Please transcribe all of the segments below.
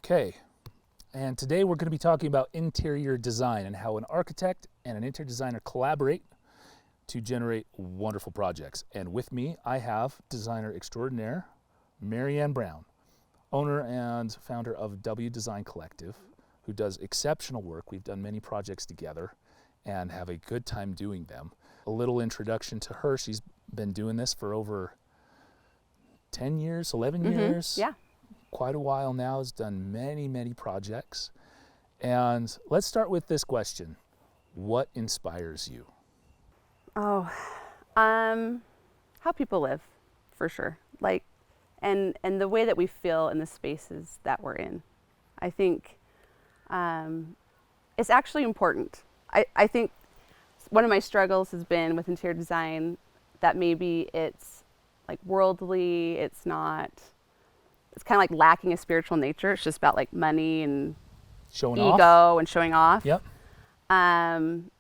Okay, and today we're going to be talking about interior design and how an architect and an interior designer collaborate to generate wonderful projects. And with me, I have designer extraordinaire, Marianne Brown, owner and founder of W Design Collective, who does exceptional work. We've done many projects together and have a good time doing them. A little introduction to her. She's been doing this for over 10 years, 11 years. Yeah. Quite a while now, has done many, many projects. And let's start with this question. What inspires you? Oh, how people live, for sure. Like, and the way that we feel in the spaces that we're in. I think it's actually important. I think one of my struggles has been with interior design that maybe it's like worldly, it's kind of like lacking a spiritual nature. It's just about like money and Showing ego off? and showing off. Yep. And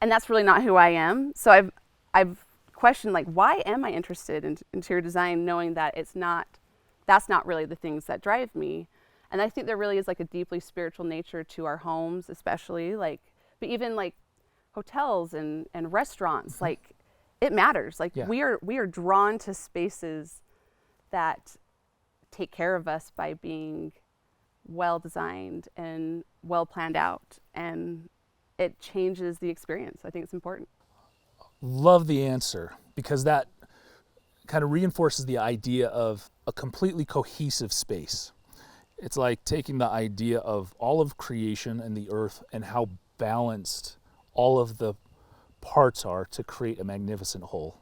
that's really not who I am. So I've questioned, like, why am I interested in interior design, knowing that that's not really the things that drive me. And I think there really is like a deeply spiritual nature to our homes, especially like, but even like hotels and restaurants, like it matters. Like we are drawn to spaces that take care of us by being well designed and well planned out, and it changes the experience. I think it's important. Love the answer, because that kind of reinforces the idea of a completely cohesive space. It's like taking the idea of all of creation and the earth and how balanced all of the parts are to create a magnificent whole,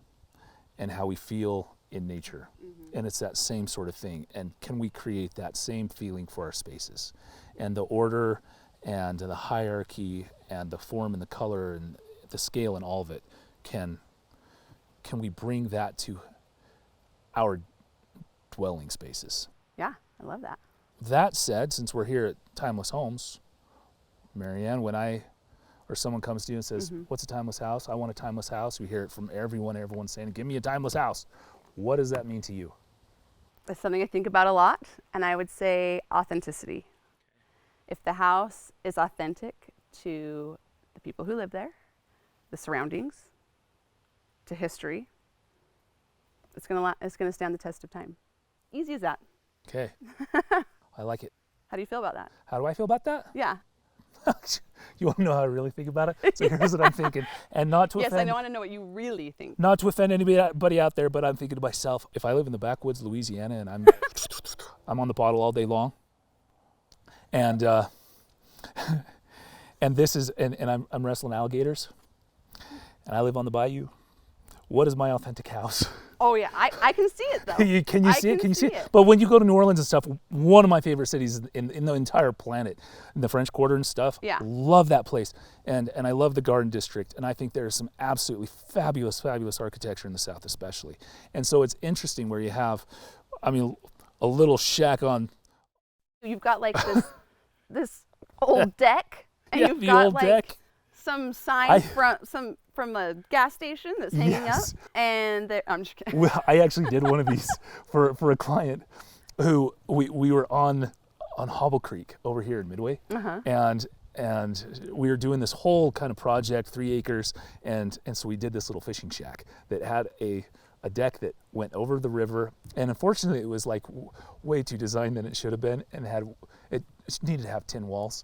and how we feel in nature. And it's that same sort of thing. And can we create that same feeling for our spaces? And the order and the hierarchy and the form and the color and the scale and all of it, can we bring that to our dwelling spaces? Yeah, I love that. That said, since we're here at Timeless Homes, Marianne, when someone comes to you and says, what's a timeless house? I want a timeless house. We hear it from everyone saying, give me a timeless house. What does that mean to you? It's something I think about a lot, and I would say authenticity. If the house is authentic to the people who live there, the surroundings, to history, it's gonna stand the test of time. Easy as that. Okay. I like it. How do you feel about that? How do I feel about that? Yeah. You want to know how I really think about it? So here's what I'm thinking. And not to yes, offend, I want to know what you really think. not to offend anybody out there, but I'm thinking to myself, if I live in the backwoods, Louisiana, and I'm on the bottle all day long, and and this is and I'm wrestling alligators, and I live on the bayou. What is my authentic house? Oh yeah, I can see it though. Can you see it? Can you see it? But when you go to New Orleans and stuff, one of my favorite cities in the entire planet, in the French Quarter and stuff. Yeah. Love that place. And I love the Garden District. And I think there's some absolutely fabulous architecture in the South especially. And so it's interesting where you have, a little shack on. You've got like this old deck, and Yeah, you've the got old like deck. some signs from a gas station that's hanging up, and I'm just kidding. Well, I actually did one of these for a client who we were on Hobble Creek over here in Midway, and we were doing this whole kind of project, 3 acres, and so we did this little fishing shack that had a deck that went over the river, and unfortunately it was like way too designed than it should have been, and it needed to have tin walls.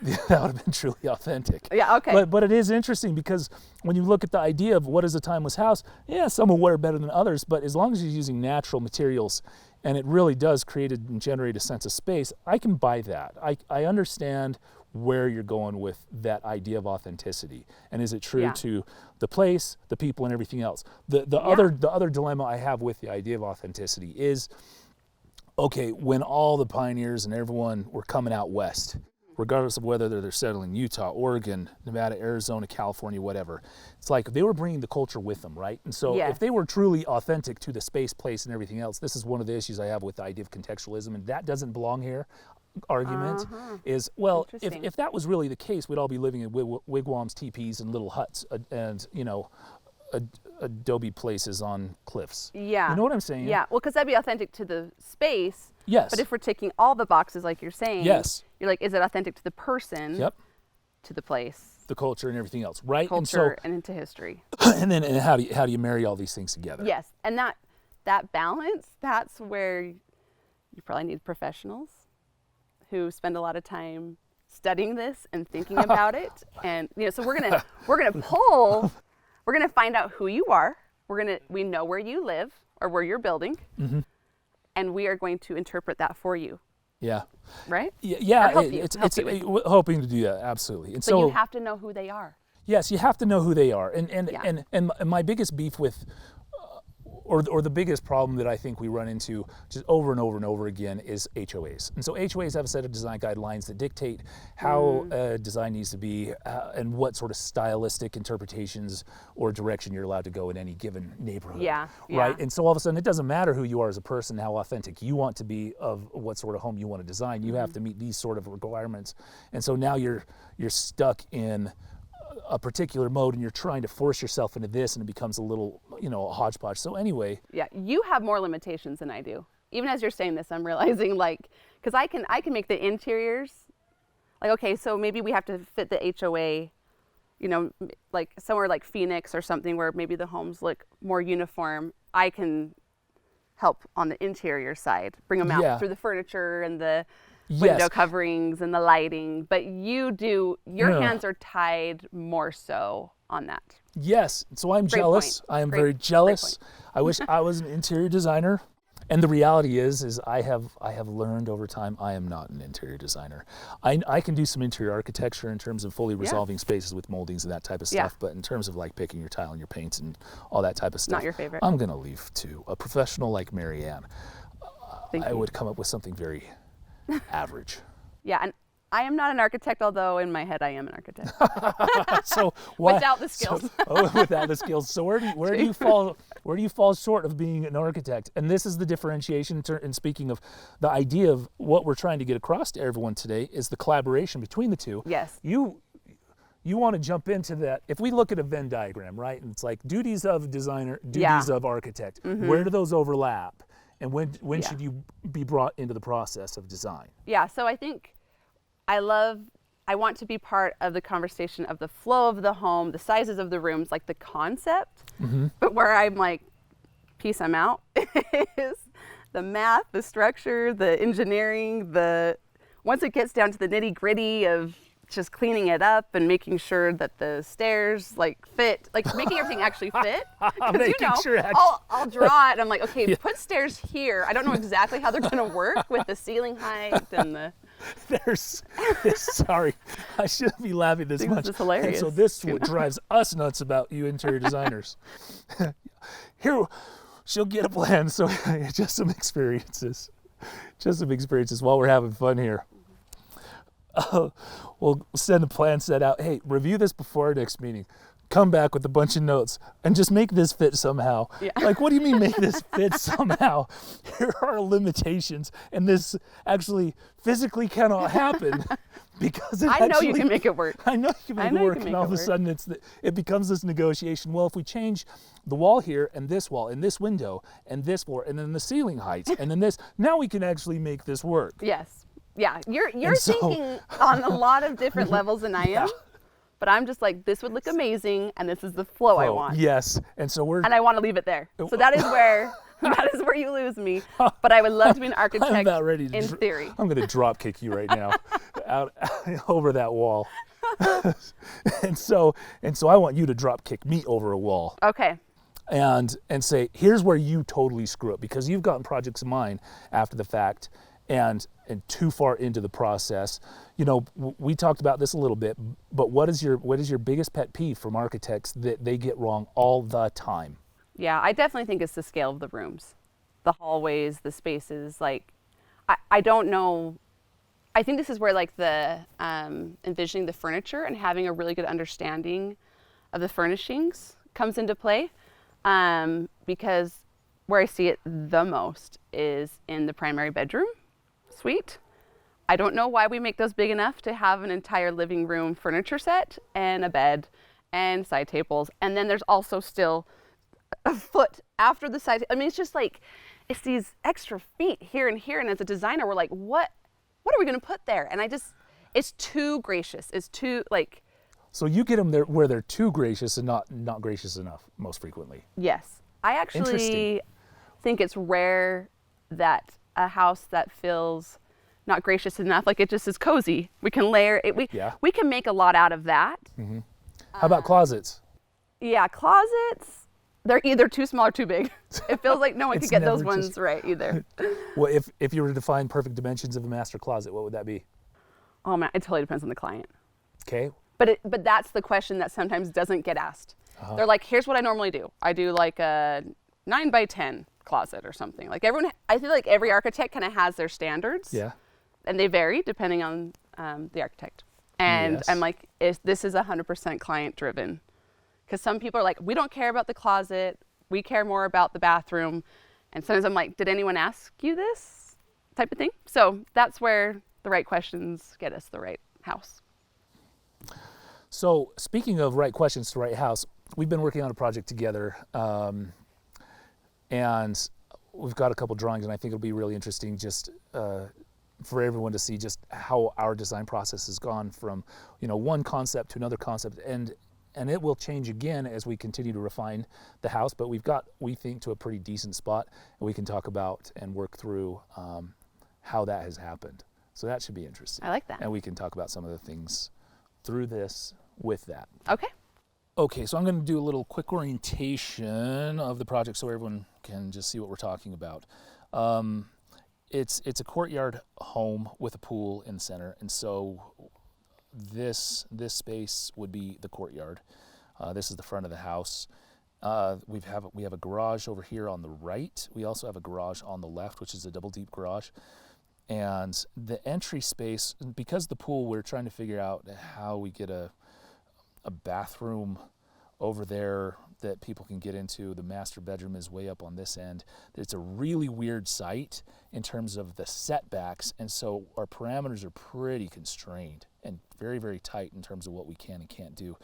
That would have been truly authentic. Yeah, okay. But it is interesting, because when you look at the idea of what is a timeless house, yeah, some will wear better than others, but as long as you're using natural materials and it really does create and generate a sense of space, I can buy that. I understand where you're going with that idea of authenticity, and is it true to the place, the people, and everything else. The other dilemma I have with the idea of authenticity is, okay, when all the pioneers and everyone were coming out west, regardless of whether they're settling Utah, Oregon, Nevada, Arizona, California, whatever, it's like they were bringing the culture with them, right? And so if they were truly authentic to the space, place, and everything else, this is one of the issues I have with the idea of contextualism, and that doesn't belong here. Argument is, well, if that was really the case, we'd all be living in wigwams, teepees, and little huts, and adobe places on cliffs. Yeah. You know what I'm saying? Yeah. Well, because that'd be authentic to the space. Yes. But if we're ticking all the boxes, like you're saying, yes, you're like, is it authentic to the person? Yep. To the place, the culture and everything else, right? Culture and into history. And how do you marry all these things together? Yes, and that balance, that's where you probably need professionals who spend a lot of time studying this and thinking about it. And so we're gonna find out who you are. We know where you live or where you're building, mm-hmm. and we are going to interpret that for you. Yeah. Right? Yeah. It's hoping to do that, absolutely. And so you have to know who they are. Yes, you have to know who they are. And my biggest beef with, or the biggest problem that I think we run into just over and over and over again is HOAs. And so HOAs have a set of design guidelines that dictate how design needs to be and what sort of stylistic interpretations or direction you're allowed to go in any given neighborhood. Yeah. Right? And so all of a sudden, it doesn't matter who you are as a person, how authentic you want to be of what sort of home you want to design. You have to meet these sort of requirements. And so now you're stuck in a particular mode and you're trying to force yourself into this, and it becomes a little, a hodgepodge. So anyway. Yeah, you have more limitations than I do. Even as you're saying this, I'm realizing because I can make the interiors, okay, so maybe we have to fit the HOA, like somewhere like Phoenix or something where maybe the homes look more uniform. I can help on the interior side, bring them out through the furniture and the window coverings and the lighting, but your hands are tied more so on that. Yes, so I'm jealous. I am very jealous. I wish I was an interior designer. And the reality is I have learned over time I am not an interior designer. I can do some interior architecture in terms of fully resolving spaces with moldings and that type of stuff, but in terms of picking your tile and your paints and all that type of stuff, not your favorite. I'm going to leave to a professional like Marianne. I would come up with something very average. Yeah, and I am not an architect, although in my head I am an architect. So without the skills. Without the skills. So where do you fall? Where do you fall short of being an architect? And this is the differentiation. And speaking of the idea of what we're trying to get across to everyone today is the collaboration between the two. Yes. You want to jump into that. If we look at a Venn diagram, right, and it's like duties of designer, duties of architect. Mm-hmm. Where do those overlap? And when should you be brought into the process of design? Yeah, so I think I want to be part of the conversation of the flow of the home, the sizes of the rooms, like the concept, but where I'm like, peace, I'm out, is the math, the structure, the engineering, once it gets down to the nitty gritty of just cleaning it up and making sure that the stairs fit, making everything actually fit. I'll draw it and I'm like, okay, put stairs here. I don't know exactly how they're going to work with the ceiling height and the... Sorry, I shouldn't be laughing this much. This is hilarious. And so this is what drives us nuts about you interior designers. Here, she'll get a plan. So just some experiences while we're having fun here. We'll send a plan set out. Hey, review this before our next meeting. Come back with a bunch of notes and just make this fit somehow. Yeah. What do you mean make this fit somehow? Here are limitations, and this actually physically cannot happen because I know you can make it work. I know you can make it work, and all of a sudden it becomes this negotiation. Well, if we change the wall here and this wall and this window and this floor and then the ceiling height and then this, now we can actually make this work. Yes. Yeah, you're thinking on a lot of different levels than I am, but I'm just like, this would look amazing, and this is the flow I want. Yes, and I want to leave it there. So that is where you lose me. But I would love to be an architect. I'm about ready to in theory. I'm going to drop kick you right now, out over that wall. and so I want you to drop kick me over a wall. Okay. And say, here's where you totally screw up, because you've gotten projects of mine after the fact. And too far into the process. We talked about this a little bit, but what is your biggest pet peeve from architects that they get wrong all the time? Yeah, I definitely think it's the scale of the rooms, the hallways, the spaces. I don't know. I think this is where the envisioning the furniture and having a really good understanding of the furnishings comes into play, because where I see it the most is in the primary bedroom suite. I don't know why we make those big enough to have an entire living room furniture set and a bed and side tables. And then there's also still a foot after the side. I mean, it's just like, it's these extra feet here and here. And as a designer, we're like, what are we going to put there? And it's too gracious. It's too like. So you get them there where they're too gracious and not gracious enough most frequently. Yes. I actually think it's rare that a house that feels not gracious enough, like it just is cozy. We can layer it. We can make a lot out of that. Mm-hmm. How about closets? Yeah, closets, they're either too small or too big. It feels like no one could get those ones right either. Well, if you were to define perfect dimensions of a master closet, what would that be? Oh man, it totally depends on the client. Okay. But that's the question that sometimes doesn't get asked. They're like, here's what I normally do. I do like a 9x10 closet or something. Like I feel like every architect kind of has their standards. Yeah. And they vary depending on the architect. And Yes. I'm like, this is 100% client driven. Because some people are like, we don't care about the closet. We care more about the bathroom. And sometimes I'm like, did anyone ask you this type of thing? So that's where the right questions get us the right house. So speaking of right questions to right house, we've been working on a project together, and we've got a couple drawings, and I think it'll be really interesting just for everyone to see just how our design process has gone from, one concept to another concept, and it will change again as we continue to refine the house, but we've got, we think, to a pretty decent spot, and we can talk about and work through how that has happened. So that should be interesting. I like that. And we can talk about some of the things through this with that. Okay. Okay, so I'm going to do a little quick orientation of the project so everyone can just see what we're talking about. It's a courtyard home with a pool in the center, and so this space would be the courtyard. This is the front of the house. We have a garage over here on the right. We also have a garage on the left, which is a double deep garage. And the entry space, because the pool, we're trying to figure out how we get a bathroom over there that people can get into. The master bedroom is way up on this end. It's a really weird site in terms of the setbacks, and so our parameters are pretty constrained and very, very tight in terms of what we can and can't do.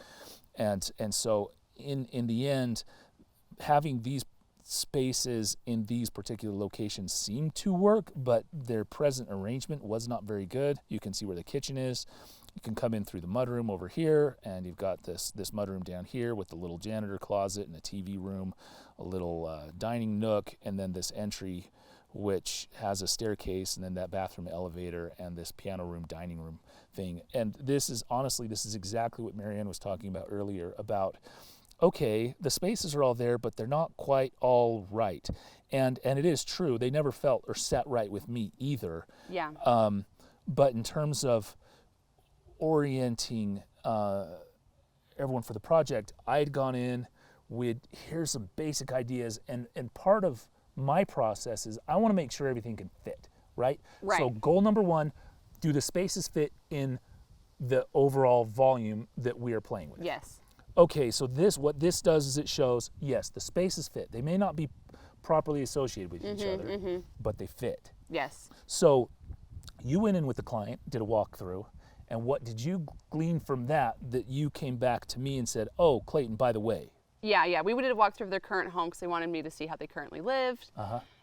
And so in the end, having these spaces in these particular locations seem to work, but their present arrangement was not very good. You can see where the kitchen is. You can come in through the mudroom over here, and you've got this mudroom down here with the little janitor closet and a TV room, a little dining nook, and then this entry which has a staircase, and then that bathroom elevator and this piano room, dining room thing. And this is exactly what Marianne was talking about earlier about, okay, the spaces are all there, but they're not quite all right. And it is true, they never felt or sat right with me either. Yeah. But in terms of orienting everyone for the project, I had gone in with, here's some basic ideas, and part of my process is I want to make sure everything can fit, right? Right. So goal number one, do the spaces fit in the overall volume that we are playing with? Yes. Okay, so what this does is it shows, yes, the spaces fit. They may not be properly associated with each other, but they fit. Yes. So you went in with the client, did a walkthrough, and what did you glean from that you came back to me and said, oh, Clayton, by the way? Yeah. We did a walkthrough of their current home because they wanted me to see how they currently lived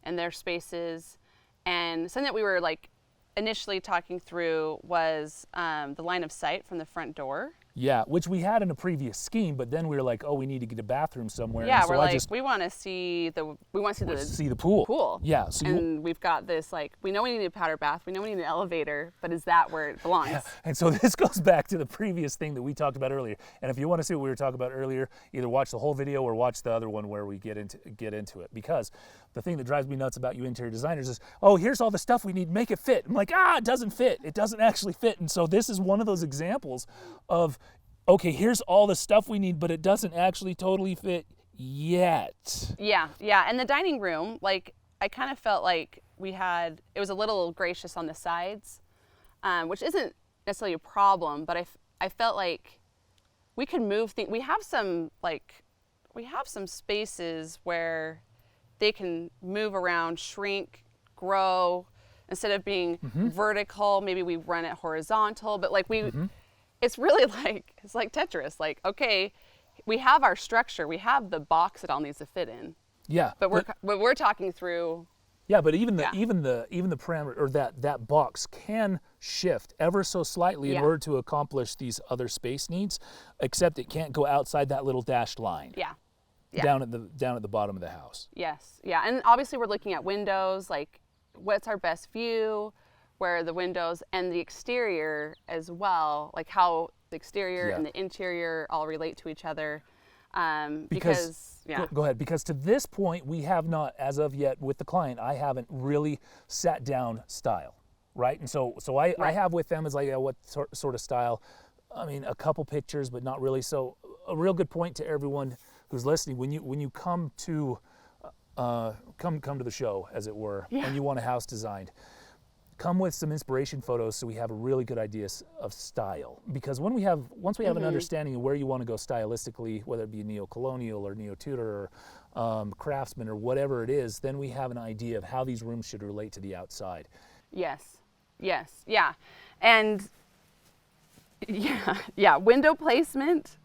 and their spaces. And something that we were like initially talking through was the line of sight from the front door. Yeah, which we had in a previous scheme, but then we were like, oh, we need to get a bathroom somewhere. Yeah, and so we're like, we want to see the pool. Pool. Yeah. So and we've got this, like, we know we need a powder bath, we know we need an elevator, but is that where it belongs? Yeah. And so this goes back to the previous thing that we talked about earlier. And if you want to see what we were talking about earlier, either watch the whole video or watch the other one where we get into it. Because the thing that drives me nuts about you interior designers is, oh, here's all the stuff we need, make it fit. I'm like, it doesn't fit. It doesn't actually fit. And so this is one of those examples of, okay, here's all the stuff we need, but it doesn't actually totally fit yet. Yeah. And the dining room, like, I kind of felt like it was a little gracious on the sides, which isn't necessarily a problem, but I felt like we could move things. We have some spaces where they can move around, shrink, grow. Instead of being vertical, maybe we run it horizontal, but like it's really like, it's like Tetris. Like, okay, we have our structure, we have the box it all needs to fit in. Yeah. But we're talking through. Yeah, but even the parameter, or that box can shift ever so slightly in order to accomplish these other space needs, except it can't go outside that little dashed line. Yeah. Down at the bottom of the house. Yes. Yeah. And obviously we're looking at windows, like what's our best view, where are the windows, and the exterior as well, like how the exterior and the interior all relate to each other. Go ahead. Because to this point, we have not, as of yet, with the client, I haven't really sat down style, right? And so I have with them is like, what sort of style? I mean, a couple pictures, but not really. So a real good point to everyone who's listening: when you come to come to the show, as it were, and you want a house designed, come with some inspiration photos so we have a really good idea of style. Because once we have an understanding of where you want to go stylistically, whether it be neo-colonial or neo-Tudor or craftsman or whatever it is, then we have an idea of how these rooms should relate to the outside. Yes. Yeah. And window placement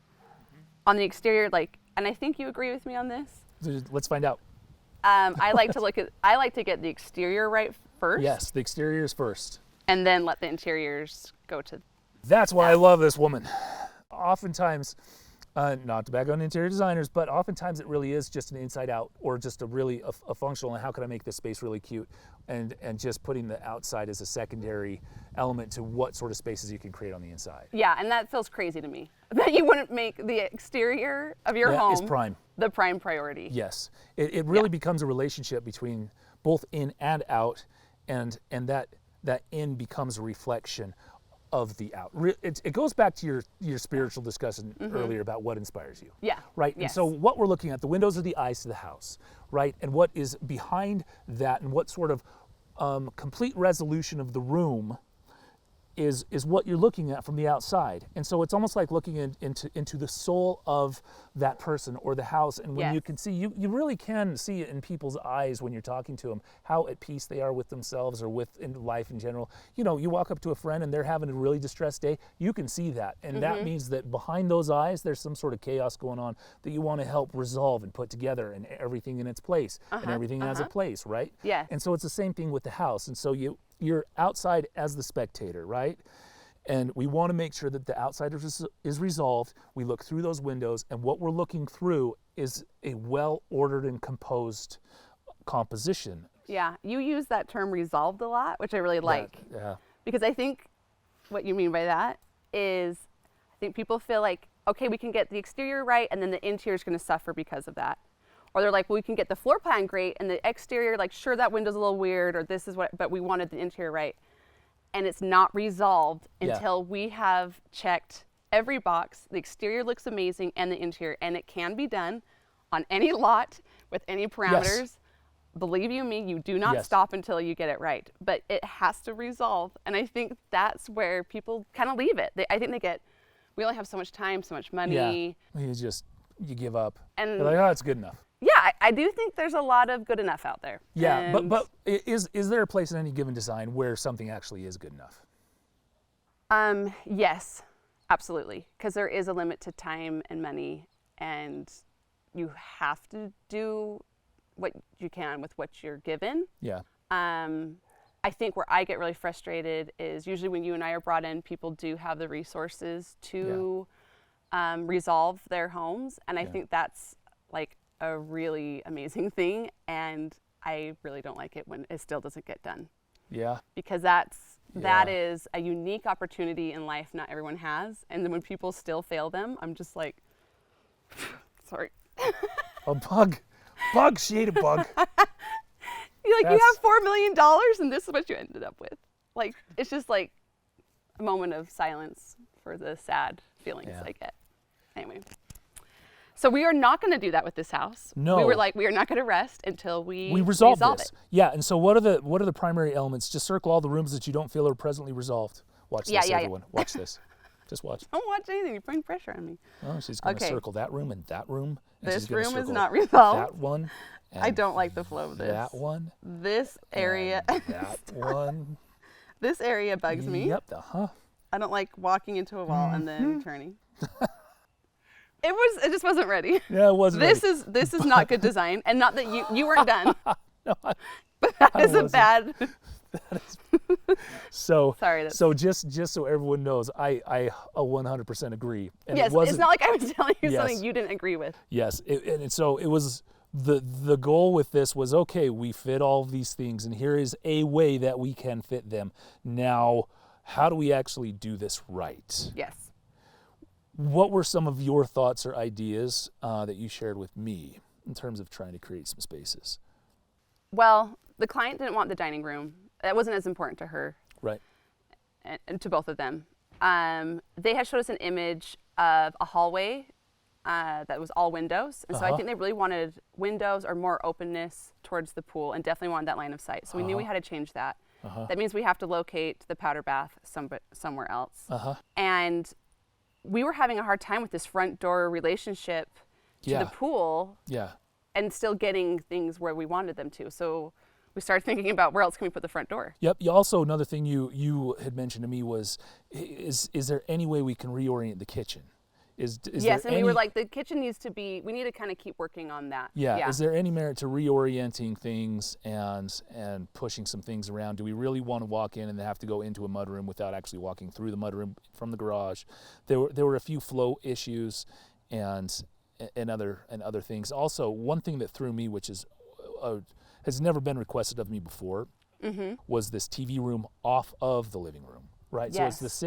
on the exterior, and I think you agree with me on this. Let's find out. I like to get the exterior right first. Yes, the exteriors first. And then let the interiors go to. That's why I love this woman. Oftentimes, not to bag on interior designers, but oftentimes it really is just an inside out, or just a functional, and how can I make this space really cute, and just putting the outside as a secondary element to what sort of spaces you can create on the inside. Yeah, and that feels crazy to me, that you wouldn't make the exterior of your home is prime. The prime priority. Yes, it really becomes a relationship between both in and out, and that in becomes a reflection of the out. It goes back to your spiritual discussion earlier about what inspires you. Yeah. Right. Yes. And so what we're looking at, the windows are the eyes to the house, right? And what is behind that, and what sort of complete resolution of the room is what you're looking at from the outside. And so it's almost like looking into the soul of that person or the house. And when you can see, you really can see it in people's eyes when you're talking to them, how at peace they are with themselves or with in life in general. You know, you walk up to a friend and they're having a really distressed day, you can see that. And that means that behind those eyes, there's some sort of chaos going on that you want to help resolve and put together, and everything in its place, and everything has a place, right? Yeah. And so it's the same thing with the house. And so you're outside as the spectator, right? And we want to make sure that the outside is resolved. We look through those windows, and what we're looking through is a well-ordered and composed composition. Yeah, you use that term resolved a lot, which I really like. Yeah. Because I think what you mean by that is, I think people feel like, okay, we can get the exterior right, and then the interior is going to suffer because of that. Or they're like, well, we can get the floor plan great, and the exterior, like, sure, that window's a little weird, or this is what, but we wanted the interior right. And it's not resolved until we have checked every box. The exterior looks amazing, and the interior, and it can be done on any lot with any parameters. Yes. Believe you me, you do not stop until you get it right. But it has to resolve, and I think that's where people kind of leave it. I think we only have so much time, so much money. Yeah, you give up. And you're like, oh, it's good enough. Yeah, I do think there's a lot of good enough out there. Yeah, but is there a place in any given design where something actually is good enough? Yes, absolutely. Because there is a limit to time and money, and you have to do what you can with what you're given. Yeah. I think where I get really frustrated is usually when you and I are brought in, people do have the resources to resolve their homes, and I think that's like a really amazing thing, and I really don't like it when it still doesn't get done. Yeah. Because that is a unique opportunity in life not everyone has, and then when people still fail them, I'm just like, sorry. A bug, she ate a bug. You have $4 million, and this is what you ended up with. Like, it's just like a moment of silence for the sad feelings I get. Anyway. So we are not going to do that with this house. No. We were like, we are not going to rest until we resolve this. it. Yeah, and so what are the primary elements? Just circle all the rooms that you don't feel are presently resolved. Watch this, everyone. Watch this. Just watch. Don't watch anything. You're putting pressure on me. Oh, she's going to circle that room and that room. And this she's gonna room is circle not resolved. That one. I don't like the flow of this. That one. This area. That one. This area bugs me. Yep. I don't like walking into a wall and then turning. It just wasn't ready. Yeah, it wasn't. This is not good design, and not that you weren't done. No, But that is a wasn't. bad. So Sorry, that's- so just so everyone knows, I 100% agree. And Yes, it wasn't, it's not like I was telling you Yes. something you didn't agree with. Yes, and so it was the goal with this was, okay, we fit all of these things, and here is a way that we can fit them. Now, how do we actually do this right? Yes. What were some of your thoughts or ideas that you shared with me in terms of trying to create some spaces? Well, the client didn't want the dining room. That wasn't as important to her. Right. And to both of them. They had showed us an image of a hallway that was all windows. And so I think they really wanted windows or more openness towards the pool, and definitely wanted that line of sight. So we knew we had to change that. That means we have to locate the powder bath somewhere else. And we were having a hard time with this front door relationship to the pool. Yeah. And still getting things where we wanted them to. So we started thinking about where else can we put the front door. Yep. You also, another thing you had mentioned to me was, is there any way we can reorient the kitchen? Is yes, there and any, we were like, the kitchen needs to be, we need to kind of keep working on that. Yeah. Is there any merit to reorienting things and pushing some things around? Do we really want to walk in and have to go into a mudroom without actually walking through the mudroom from the garage? There were a few flow issues and other things. Also, one thing that threw me, which is has never been requested of me before, was this TV room off of the living room. Right, Yes. so it's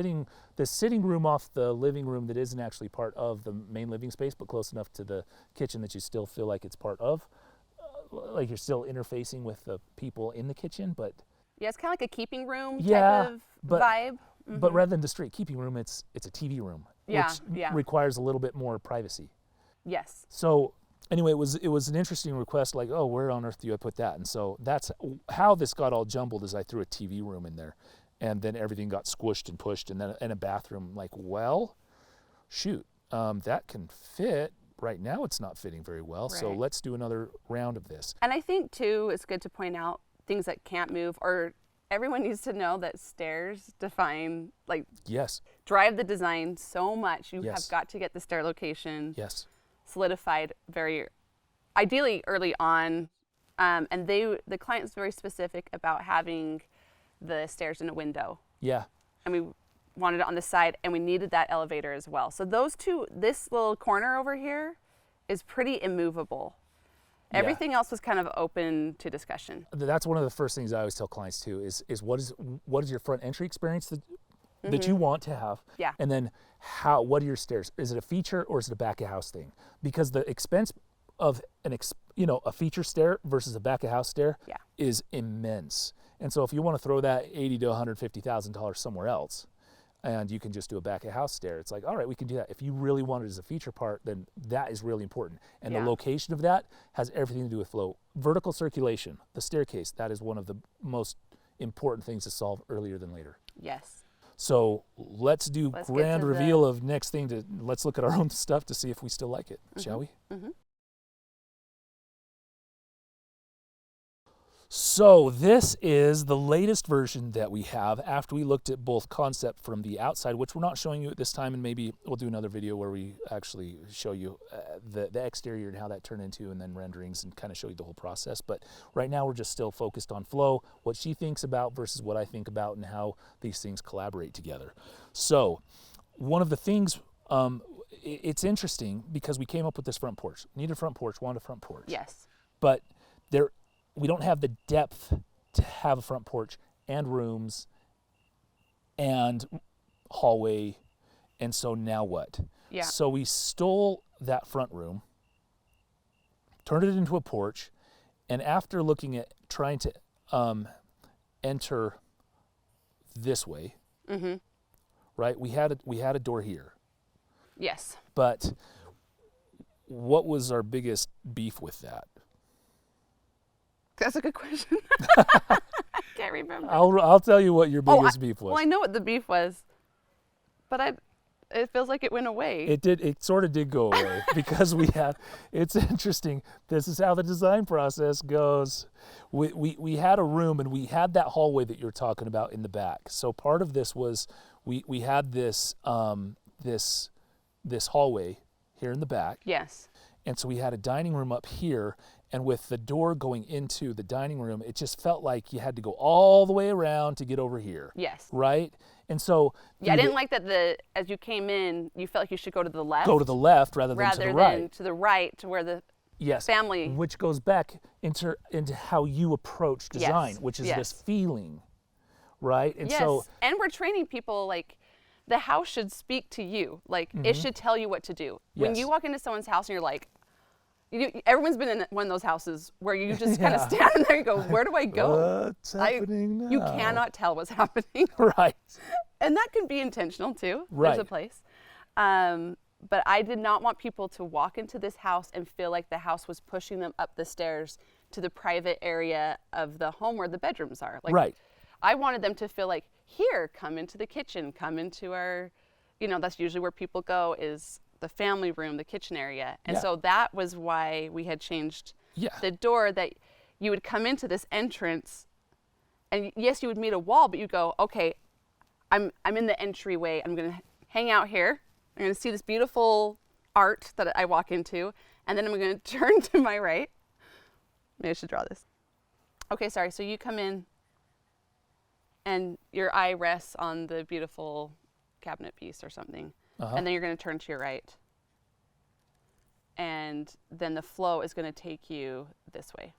the sitting room off the living room that isn't actually part of the main living space, but close enough to the kitchen that you still feel like it's part of, like you're still interfacing with the people in the kitchen. But yeah, it's kind of like a keeping room Yeah, type of but- vibe. but rather than the straight keeping room, it's a TV room, Yeah, which yeah. requires a little bit more privacy. Yes. So anyway, it was an interesting request. Like, oh, where on earth do I put that? And so that's how this got all jumbled. Is I threw a TV room in there. And then everything got squished and pushed, and then in a bathroom, like, well, shoot, that can fit. Right now it's not fitting very well, so Right. let's do another round of this. And I think, too, it's good to point out things that can't move, or everyone needs to know that stairs define, like, Yes, drive the design so much. You Yes. have got to get the stair location yes, solidified very ideally early on. And the client is very specific about having the stairs in a window. yeah, And we wanted it on the side, and we needed that elevator as well. So those two, this little corner over here is pretty immovable. Yeah. Everything else was kind of open to discussion. That's one of the first things I always tell clients too, is what is your front entry experience that you want to have? Yeah. And then what are your stairs? Is it a feature or is it a back of house thing? Because the expense of a feature stair versus a back of house stair Yeah. is immense. And so if you want to throw that $80,000 to $150,000 somewhere else, and you can just do a back of house stair, it's like, all right, we can do that. If you really want it as a feature part, then that is really important. And Yeah. the location of that has everything to do with flow. Vertical circulation, the staircase, that is one of the most important things to solve earlier than later. Yes. So let's do Let's get grand to the- reveal of next thing. Let's look at our own stuff to see if we still like it, shall we? So this is the latest version that we have after we looked at both concept from the outside, which we're not showing you at this time, and maybe we'll do another video where we actually show you the exterior and how that turned into, and then renderings and kind of show you the whole process. But right now we're just still focused on Flo, what she thinks about versus what I think about, and how these things collaborate together. So one of the things, it's interesting because we came up with this front porch. Need a front porch, want a front porch. Yes. But we don't have the depth to have a front porch and rooms and hallway. And so now what? Yeah. So we stole that front room, turned it into a porch, and after looking at trying to enter this way, right? We had a door here. Yes. But what was our biggest beef with that? That's a good question. I can't remember. I'll tell you what your biggest beef was. Well, I know what the beef was, but it feels like it went away. It sort of did go away because it's interesting. This is how the design process goes. We had a room and we had that hallway that you're talking about in the back. So part of this was we had this hallway here in the back. Yes. And so we had a dining room up here, and with the door going into the dining room, it just felt like you had to go all the way around to get over here. Yes. Right? And so Yeah, I didn't like that as you came in, you felt like you should go to the left. Go to the left rather than to the right. Rather than to the right, to where the family. Which goes back into how you approach design, which is this feeling, right? And so and we're training people, like, the house should speak to you. Like, it should tell you what to do. When you walk into someone's house and you're like, everyone's been in one of those houses where you just kind of stand there and go, where do I go? What's happening now? You cannot tell what's happening. Right. And that can be intentional too. Right. There's a place. But I did not want people to walk into this house and feel like the house was pushing them up the stairs to the private area of the home where the bedrooms are. Like, right. I wanted them to feel like, here, come into the kitchen, come into our, that's usually where people go, is the family room, the kitchen area. And so that was why we had changed the door, that you would come into this entrance and yes, you would meet a wall, but you go, okay, I'm in the entryway. I'm going to hang out here. I'm going to see this beautiful art that I walk into, and then I'm going to turn to my right. Maybe I should draw this. Okay, sorry. So you come in and your eye rests on the beautiful cabinet piece or something. And then you're going to turn to your right. And then the flow is going to take you this way,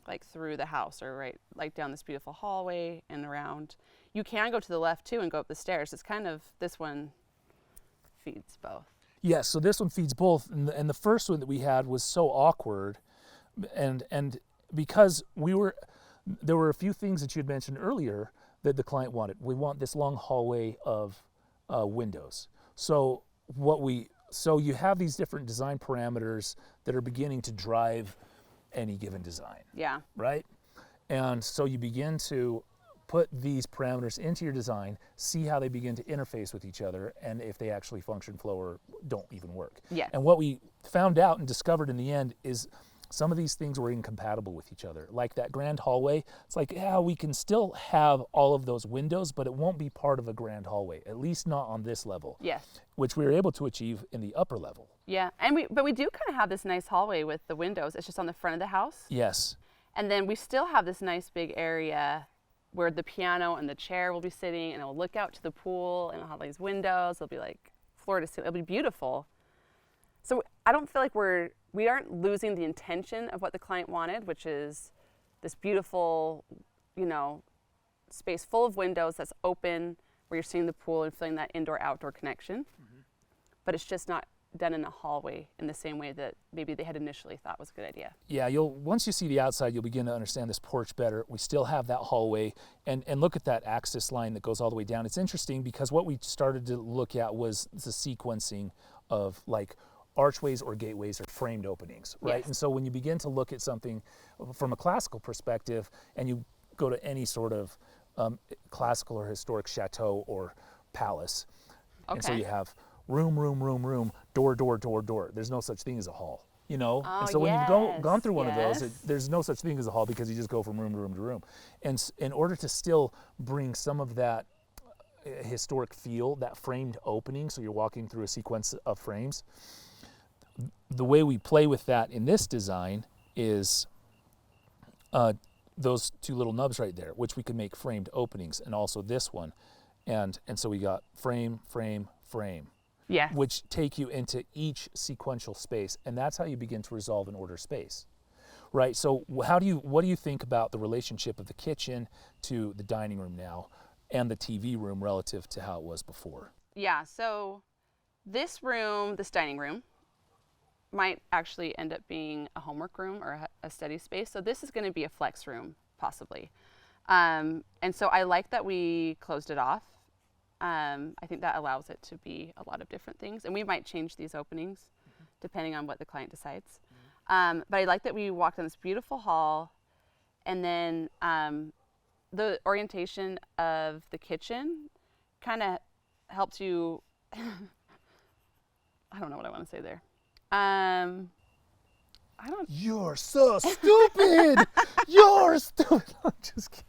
like through the house, or like down this beautiful hallway and around. You can go to the left too and go up the stairs. It's kind of, this one feeds both. Yes, so this one feeds both. And the first one that we had was so awkward. And because there were a few things that you had mentioned earlier that the client wanted. We want this long hallway of windows. So you have these different design parameters that are beginning to drive any given design. Yeah. Right? And so you begin to put these parameters into your design, see how they begin to interface with each other, and if they actually function, flow, or don't even work. Yeah. And what we found out and discovered in the end is some of these things were incompatible with each other. Like that grand hallway, it's like, yeah, we can still have all of those windows, but it won't be part of a grand hallway, at least not on this level. Yes. Which we were able to achieve in the upper level. Yeah, but we do kind of have this nice hallway with the windows. It's just on the front of the house. Yes. And then we still have this nice big area where the piano and the chair will be sitting, and it'll look out to the pool, and it'll have these windows. It'll be like floor to ceiling. It'll be beautiful. So I don't feel like we aren't losing the intention of what the client wanted, which is this beautiful, space full of windows that's open, where you're seeing the pool and feeling that indoor-outdoor connection. But it's just not done in a hallway in the same way that maybe they had initially thought was a good idea. Yeah, once you see the outside, you'll begin to understand this porch better. We still have that hallway, and look at that axis line that goes all the way down. It's interesting because what we started to look at was the sequencing of like archways or gateways or framed openings, right? Yes. And so when you begin to look at something from a classical perspective, and you go to any sort of classical or historic chateau or palace, and so you have room, door. There's no such thing as a hall, and so when you've gone through one of those, there's no such thing as a hall, because you just go from room to room to room. And in order to still bring some of that historic feel, that framed opening, so you're walking through a sequence of frames, the way we play with that in this design is those two little nubs right there, which we can make framed openings, and also this one. And so we got frame, which take you into each sequential space, and that's how you begin to resolve and order space, right? So what do you think about the relationship of the kitchen to the dining room now, and the TV room relative to how it was before? Yeah, so this dining room, might actually end up being a homework room or a study space. So this is going to be a flex room, possibly. And so I like that we closed it off. I think that allows it to be a lot of different things. And we might change these openings depending on what the client decides. But I like that we walked on this beautiful hall, and then the orientation of the kitchen kind of helped you, I don't know what I want to say there. You're so stupid! You're stupid! I'm just kidding.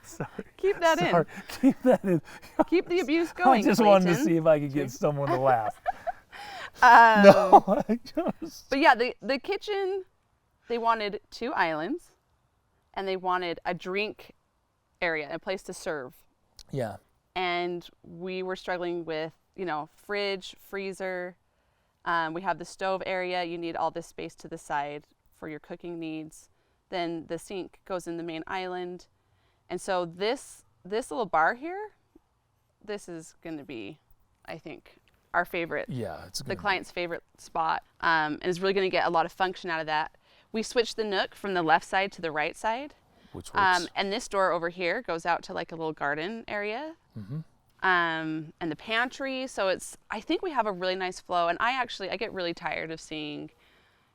Sorry. Keep that in. Keep that in. Keep the abuse going. I just wanted to see if I could get someone to laugh. No, I just... But yeah, the kitchen, they wanted 2 islands, and they wanted a drink area, a place to serve. Yeah. And we were struggling with, fridge, freezer. We have the stove area. You need all this space to the side for your cooking needs. Then the sink goes in the main island. And so this little bar here, this is going to be, I think, our favorite. Yeah, it's the client's favorite spot, and is really going to get a lot of function out of that. We switched the nook from the left side to the right side. Which works. And this door over here goes out to like a little garden area. Mm-hmm. And the pantry. So I think we have a really nice flow. And I get really tired of seeing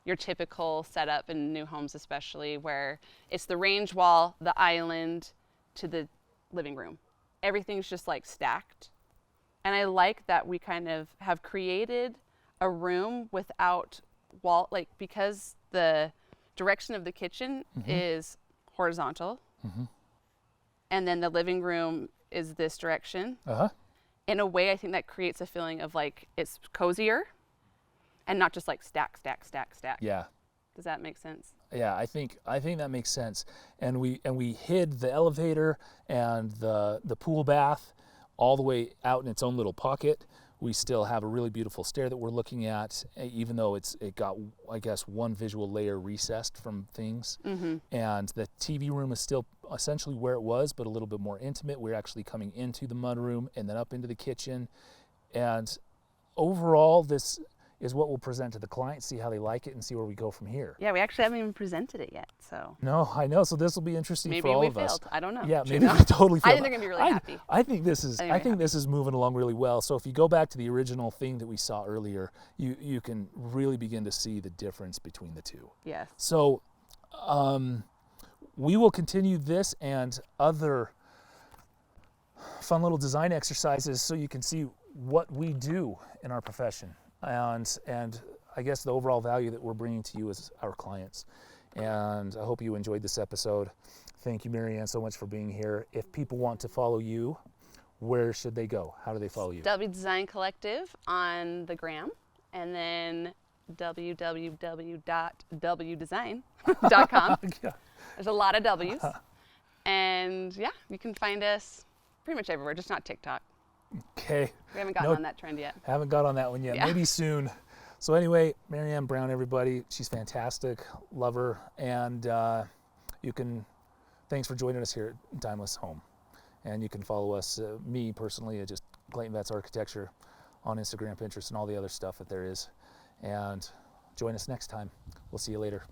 your typical setup in new homes, especially where it's the range wall, the island to the living room. Everything's just like stacked. And I like that we kind of have created a room without wall, like because the direction of the kitchen is horizontal. Mm-hmm. And then the living room is this direction. Uh-huh. In a way, I think that creates a feeling of like it's cozier and not just like stack, stack, stack, stack. Yeah. Does that make sense? Yeah, I think that makes sense. And we hid the elevator and the pool bath all the way out in its own little pocket. We still have a really beautiful stair that we're looking at, even though it got, I guess, one visual layer recessed from things. Mm-hmm. And the TV room is still essentially where it was, but a little bit more intimate. We're actually coming into the mudroom and then up into the kitchen. And overall, this is what we'll present to the client, see how they like it, and see where we go from here. Yeah, we actually haven't even presented it yet, so. No, I know. So this will be interesting for all of us. Maybe we failed. I don't know. Yeah, maybe we totally failed. I think they're gonna be really happy. I think this is moving along really well. So if you go back to the original thing that we saw earlier, you can really begin to see the difference between the two. Yes. So we will continue this and other fun little design exercises so you can see what we do in our profession. And I guess the overall value that we're bringing to you as our clients. And I hope you enjoyed this episode. Thank you, Marianne, so much for being here. If people want to follow you, where should they go? How do they follow you? W Design Collective on the gram, and then www.wdesign.com. Yeah. There's a lot of W's. And yeah, you can find us pretty much everywhere, just not TikTok. Okay. We haven't gotten on that trend yet. Haven't got on that one yet. Yeah. Maybe soon. So anyway, Marianne Brown, everybody. She's fantastic. Love her. And thanks for joining us here at Timeless Home. And you can follow us, me personally, at just Clayton Vance Architecture on Instagram, Pinterest, and all the other stuff that there is. And join us next time. We'll see you later.